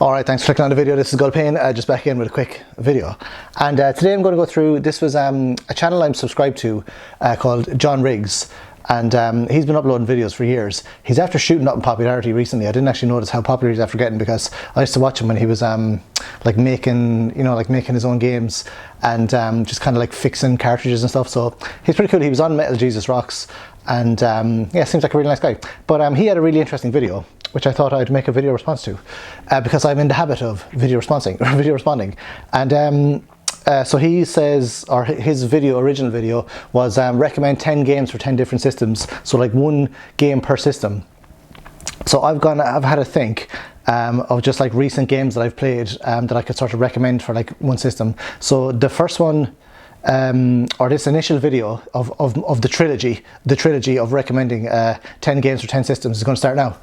Alright, thanks for clicking on the video. This is Gulpain, just back in with a quick video. And today I'm going to go through, this was a channel I'm subscribed to called John Riggs. And he's been uploading videos for years. He's after shooting up in popularity recently. I didn't actually notice how popular he's after getting, because I used to watch him when he was like making his own games and just kind of like fixing cartridges and stuff. So he's pretty cool. He was on Metal Jesus Rocks, and yeah, seems like a really nice guy. But he had a really interesting video, which I thought I'd make a video response to, because I'm in the habit of video responding. And so he says, or his original video was recommend 10 games for 10 different systems. So like one game per system. So I've had a think of just like recent games that I've played that I could sort of recommend for like one system. So the first one, or this initial video of the trilogy of recommending 10 games for 10 systems is going to start now.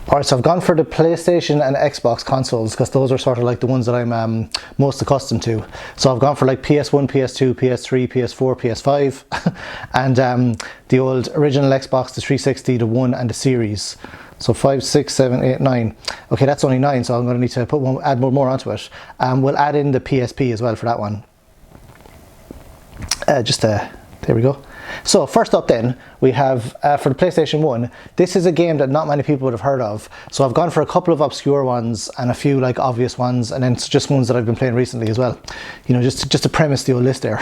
Alright, so I've gone for the PlayStation and Xbox consoles, because those are sort of like the ones that I'm most accustomed to. So I've gone for like PS1, PS2, PS3, PS4, PS5 and the old original Xbox, the 360, the One and the Series. So 5, 6, 7, 8, 9. Okay, that's only 9, so I'm going to need to add more onto it. We'll add in the PSP as well for that one. There we go. So first up then, we have for the PlayStation 1, this is a game that not many people would have heard of. So I've gone for a couple of obscure ones and a few like obvious ones, and then just ones that I've been playing recently as well. You know, just to premise the old list there.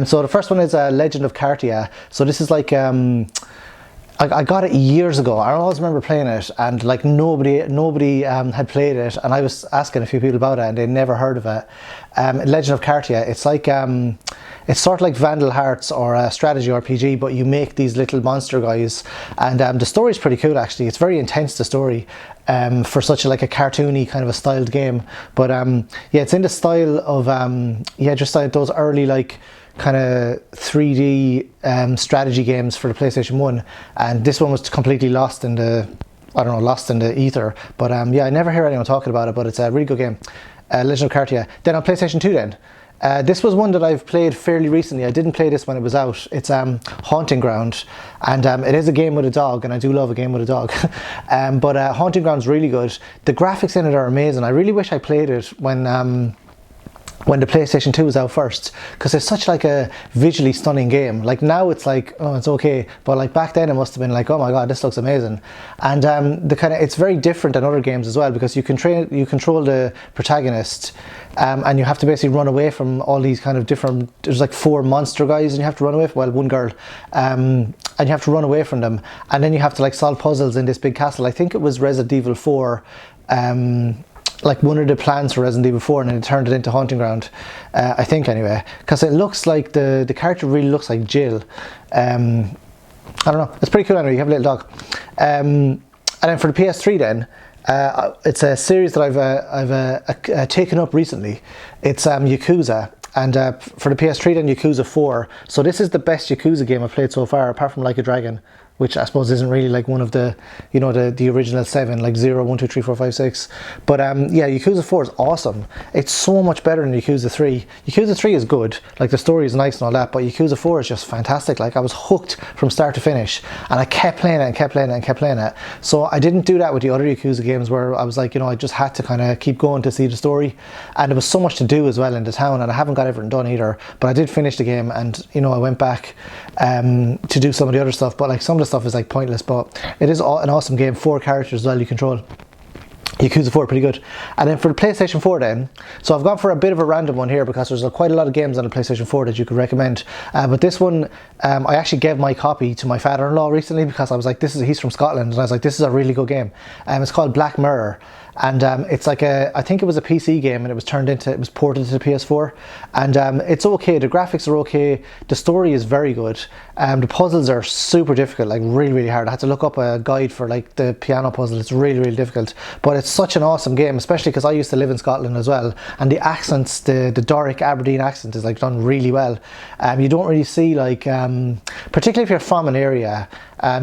So the first one is Legend of Cartia. So this is like, I got it years ago. I always remember playing it, and like nobody had played it, and I was asking a few people about it and they never heard of it. Legend of Cartia, it's like it's sort of like Vandal Hearts or a strategy RPG, but you make these little monster guys, and the story's pretty cool actually. It's very intense, the story, for such like a cartoony kind of a styled game. But yeah, it's in the style of yeah, just like those early like kind of 3D strategy games for the PlayStation 1, and this one was completely lost in the, I don't know, lost in the ether. But yeah, I never hear anyone talking about it, but it's a really good game. Legend of Cartia. Then on PlayStation 2 then, this was one that I've played fairly recently. I didn't play this when it was out. It's Haunting Ground, and it is a game with a dog, and I do love a game with a dog. But Haunting Ground's really good. The graphics in it are amazing. I really wish I played it when the PlayStation 2 was out first, because it's such like a visually stunning game. Like now it's like, oh, it's okay, but like back then it must have been like, oh my god, this looks amazing. And it's very different than other games as well, because you control the protagonist, and you have to basically run away from all these kind of different, there's like 4 monster guys and you have to run away from, well, one girl, and you have to run away from them, and then you have to like solve puzzles in this big castle. I think it was Resident Evil 4, like one of the plans for Resident Evil 4, and then it turned it into Haunting Ground, I think anyway, because it looks like the character really looks like Jill. I don't know, it's pretty cool anyway. You have a little dog. And then for the PS3 then, it's a series that I've taken up recently. It's Yakuza. And for the PS3 then, Yakuza 4. So this is the best Yakuza game I've played so far, apart from Like a Dragon, which I suppose isn't really like one of the, you know, the original 7, like 0, 1, 2, 3, 4, 5, 6. But yeah, Yakuza 4 is awesome. It's so much better than Yakuza 3. Yakuza 3 is good, like the story is nice and all that, but Yakuza 4 is just fantastic. Like I was hooked from start to finish, and I kept playing it and kept playing it and kept playing it. So I didn't do that with the other Yakuza games, where I was like, you know, I just had to kind of keep going to see the story. And there was so much to do as well in the town, and I haven't got everything done either. But I did finish the game, and you know, I went back to do some of the other stuff, but like some of the stuff is like pointless. But it is an awesome game. 4 characters as well you control. Yakuza 4 pretty good. And then for the PlayStation 4 then, so I've gone for a bit of a random one here, because there's quite a lot of games on the PlayStation 4 that you could recommend, but this one, I actually gave my copy to my father-in-law recently, because I was like, he's from Scotland, and I was like, this is a really good game. It's called Black Mirror, and it's like I think it was a PC game, and it was ported to the PS4, and it's okay. The graphics are okay, the story is very good, the puzzles are super difficult, like really, really hard. I had to look up a guide for like the piano puzzle. It's really, really difficult, but it's such an awesome game, especially because I used to live in Scotland as well, and the accents, the Doric Aberdeen accent is like done really well. You don't really see like, particularly if you're from an area,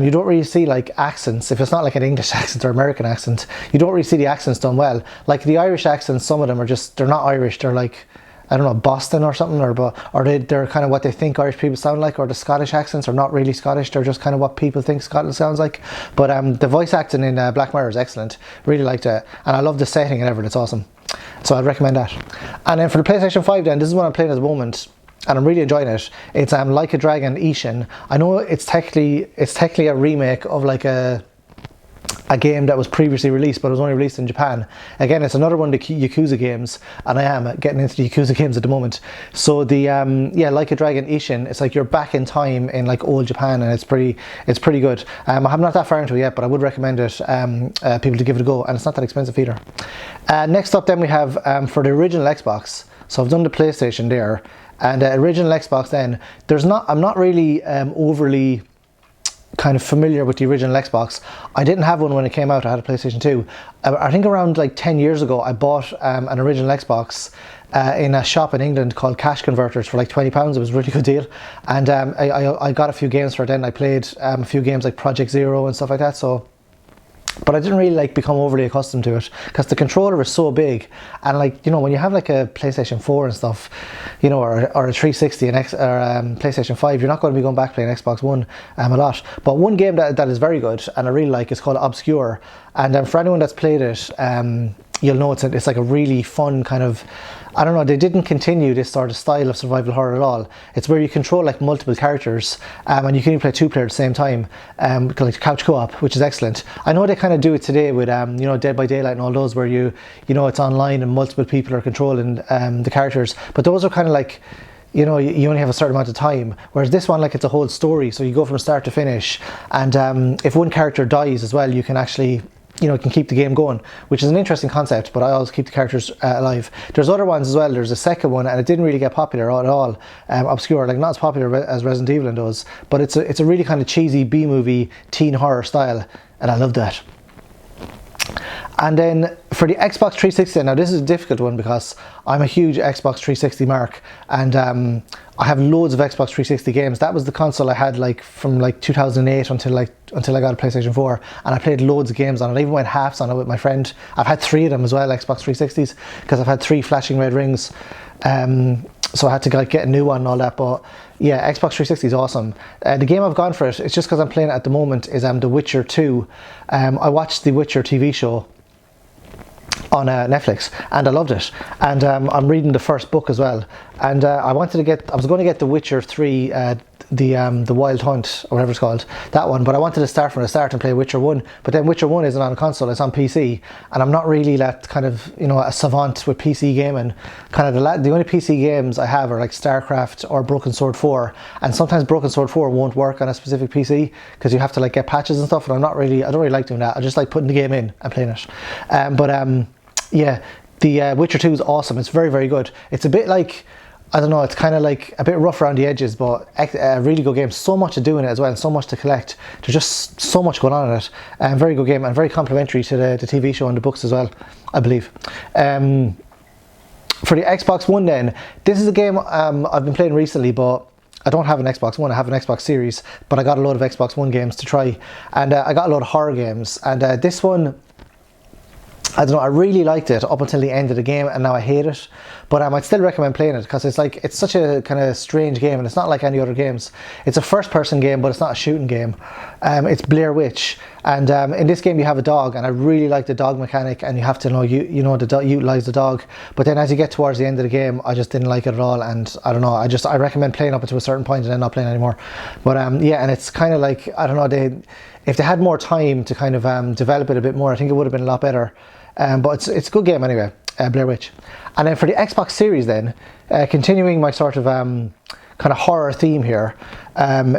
you don't really see like accents, if it's not like an English accent or American accent, you don't really see the accents done well. Like the Irish accents, some of them are just, they're not Irish, they're like, I don't know, Boston or something, or they're kind of what they think Irish people sound like, or the Scottish accents are not really Scottish, they're just kind of what people think Scotland sounds like. But the voice acting in Black Mirror is excellent, really liked it, and I love the setting and everything, it's awesome. So I'd recommend that. And then for the PlayStation 5 then, this is what I'm playing at the moment, and I'm really enjoying it. It's Like a Dragon Ishin. I know it's technically a remake of like a game that was previously released, but it was only released in Japan. Again, it's another one of the Yakuza games, and I am getting into the Yakuza games at the moment. So the Like a Dragon Ishin, it's like you're back in time in like old Japan, and it's pretty good. I'm not that far into it yet, but I would recommend it people to give it a go, and it's not that expensive either. Next up then we have for the original Xbox. So I've done the PlayStation there, and original Xbox then, I'm not really overly kind of familiar with the original Xbox. I didn't have one when it came out. I had a PlayStation 2. I think around like 10 years ago I bought an original Xbox in a shop in England called Cash Converters for like £20. It was a really good deal, and I got a few games for it then. I played a few games like Project Zero and stuff like that, but I didn't really like become overly accustomed to it because the controller is so big, and like, you know, when you have like a PlayStation 4 and stuff, you know, or a 360 and PlayStation 5, you're not going to be going back playing Xbox One a lot. But one game that is very good and I really like is called Obscure, and for anyone that's played it, you'll know it's like a really fun kind of, I don't know, they didn't continue this sort of style of survival horror at all. It's where you control like multiple characters, and you can even play two players at the same time, like couch co-op, which is excellent. I know they kind of do it today with you know, Dead by Daylight and all those, where you know, it's online and multiple people are controlling the characters, but those are kind of like, you know, you only have a certain amount of time, whereas this one, like, it's a whole story, so you go from start to finish, and if one character dies as well, you can actually, you know, it can keep the game going, which is an interesting concept, but I always keep the characters alive. There's other ones as well. There's a second one, and it didn't really get popular at all. Obscure, like not as popular as Resident Evil and those, but it's a really kind of cheesy B-movie teen horror style, and I love that. And then for the Xbox 360, now this is a difficult one because I'm a huge Xbox 360 mark, and I have loads of Xbox 360 games. That was the console I had like from like 2008 until I got a PlayStation 4, and I played loads of games on it. I even went halves on it with my friend. I've had 3 of them as well, Xbox 360s, because I've had 3 flashing red rings. So I had to like get a new one and all that, but yeah, Xbox 360 is awesome. The game I've gone for it's just because I'm playing it at the moment, is The Witcher 2. I watched the Witcher TV show on Netflix, and I loved it, and I'm reading the first book as well, and I was going to get The Witcher 3, the Wild Hunt, or whatever it's called, that one, but I wanted to start from the start and play Witcher 1, but then Witcher 1 isn't on console, it's on PC, and I'm not really that kind of, you know, a savant with PC gaming. Kind of the only PC games I have are like StarCraft or Broken Sword 4, and sometimes Broken Sword 4 won't work on a specific PC because you have to like get patches and stuff, and I don't really like doing that. I just like putting the game in and playing it. Yeah, the Witcher 2 is awesome. It's very, very good. It's a bit like, I don't know, it's kind of like a bit rough around the edges, but a really good game. So much to do in it as well, and so much to collect. There's just so much going on in it. Very good game, and very complimentary to the TV show and the books as well, I believe. For the Xbox One then, this is a game I've been playing recently, but I don't have an Xbox One, I have an Xbox Series, but I got a load of Xbox One games to try, and I got a load of horror games, and this one, I don't know, I really liked it up until the end of the game, and now I hate it, but I'd still recommend playing it because it's such a kind of strange game, and it's not like any other games. It's a first person game, but it's not a shooting game. It's Blair Witch, and in this game you have a dog, and I really like the dog mechanic, and you have to know utilize the dog, but then as you get towards the end of the game, I just didn't like it at all, and I don't know, I recommend playing up to a certain point and then not playing anymore. But yeah, and it's kind of like, I don't know, if they had more time to kind of develop it a bit more, I think it would have been a lot better. But it's a good game anyway, Blair Witch. And then for the Xbox Series then, continuing my sort of kind of horror theme here,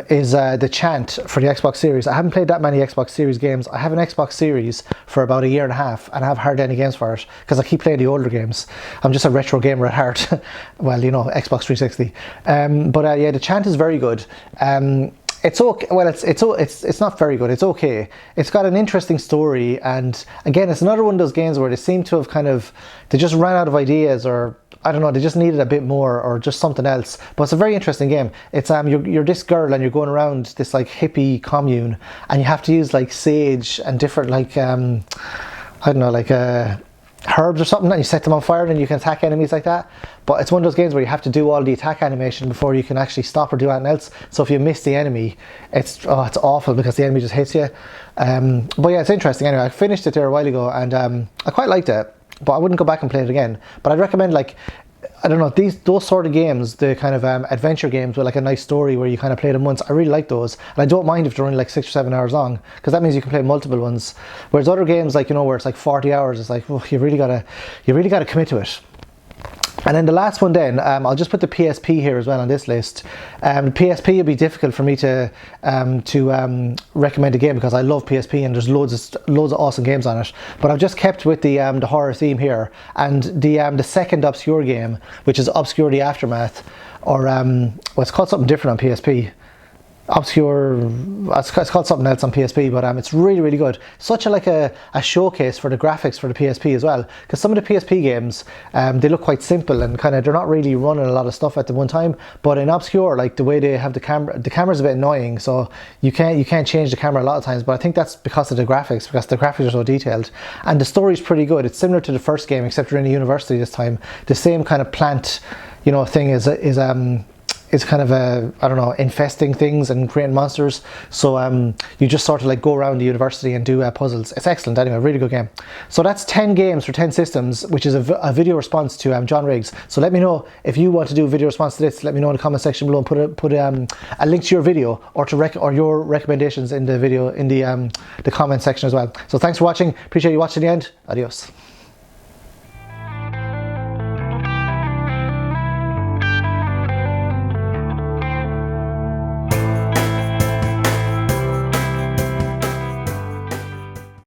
is The Chant for the Xbox Series. I haven't played that many Xbox Series games. I have an Xbox Series for about 1.5 years, and I haven't heard any games for it because I keep playing the older games. I'm just a retro gamer at heart. Well, you know, Xbox 360. But yeah, The Chant is very good. It's okay. Well, it's not very good. It's okay. It's got an interesting story, and again, it's another one of those games where they seem to have they just ran out of ideas, or I don't know, they just needed a bit more, or just something else. But it's a very interesting game. It's you're this girl, and you're going around this like hippie commune, and you have to use like sage and different like I don't know, like herbs or something, and you set them on fire, and you can attack enemies like that. But it's one of those games where you have to do all the attack animation before you can actually stop or do anything else. So if you miss the enemy, it's awful because the enemy just hits you. But yeah, it's interesting. Anyway, I finished it there a while ago, and I quite liked it, but I wouldn't go back and play it again. But I'd recommend, like, I don't know, those sort of games, the kind of adventure games with like a nice story where you kind of play them once. I really like those, and I don't mind if they're only like 6 or 7 hours long, because that means you can play multiple ones. Whereas other games, like, you know, where it's like 40 hours, it's like, oh, you really gotta commit to it. And then the last one, then I'll just put the PSP here as well on this list. PSP would be difficult for me to recommend a game because I love PSP and there's loads of awesome games on it. But I've just kept with the horror theme here, and the second Obscure game, which is Obscure: The Aftermath, or well, it's called something different on PSP. Obscure, it's called something else on PSP, but it's really, really good. Such a showcase for the graphics for the PSP as well, because some of the PSP games, they look quite simple and kind of, they're not really running a lot of stuff at the one time. But in Obscure, like the way they have the camera's a bit annoying, so you can't change the camera a lot of times. But I think that's because of the graphics, because the graphics are so detailed, and the story's pretty good. It's similar to the first game, except you're in a university this time. The same kind of plant, you know, thing is kind of I don't know, infesting things and creating monsters. So you just sort of like go around the university and do puzzles. It's excellent anyway, really good game. So that's 10 games for 10 systems, which is a video response to John Riggs. So let me know if you want to do a video response to this. Let me know in the comment section below, and put a link to your video or your recommendations in the video in the comment section as well. So thanks for watching. Appreciate you watching to the end. Adios.